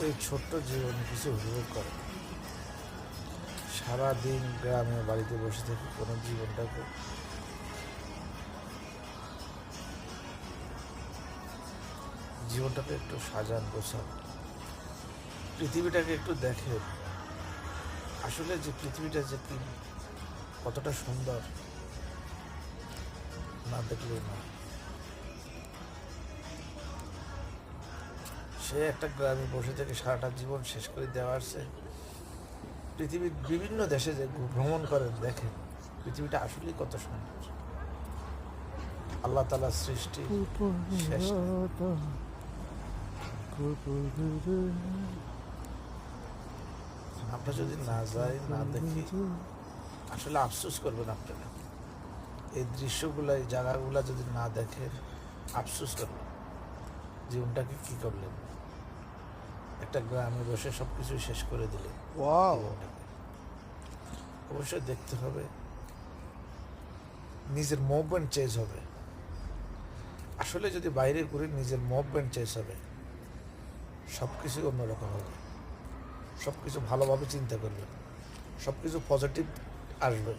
এই ছোট্ট জীবনে কিছু উপভোগ করে। সারাদিন গ্রামে বাড়িতে বসে থেকে কোনো জীবনটাকে একটু সাজান গোছান, পৃথিবীটাকে একটু দেখেন। আসলে যে পৃথিবীটা যে কি কতটা সুন্দর, না দেখলেই না। সে একটা গ্রামে বসে থেকে সারাটা জীবন শেষ করে দেওয়া আসছে। পৃথিবীর বিভিন্ন দেশে যে ভ্রমণ করেন, দেখেন পৃথিবীটা আসলেই কত সুন্দর। আল্লাহ তাআলার সৃষ্টি শেষ নেই। আমরা যদি না যাই, না দেখি, আসলে আফসোস করবেন আপনারা। এই দৃশ্যগুলা, এই জায়গাগুলা যদি না দেখেন, আফসোস করবেন জীবনটাকে কি করলেন। একটা গ্রামে বসে সবকিছু শেষ করে দিলেন। ওয়াও, জীবনটাকে অবশ্যই দেখতে হবে, নিজের মুভমেন্ট চেঞ্জ হবে। আসলে যদি বাইরে ঘুরে নিজের মুভমেন্ট চেঞ্জ হবে, সব কিছুই অন্যরকম হবে। সব কিছু ভালোভাবে চিন্তা করবেন, সব কিছু পজিটিভ আসবে।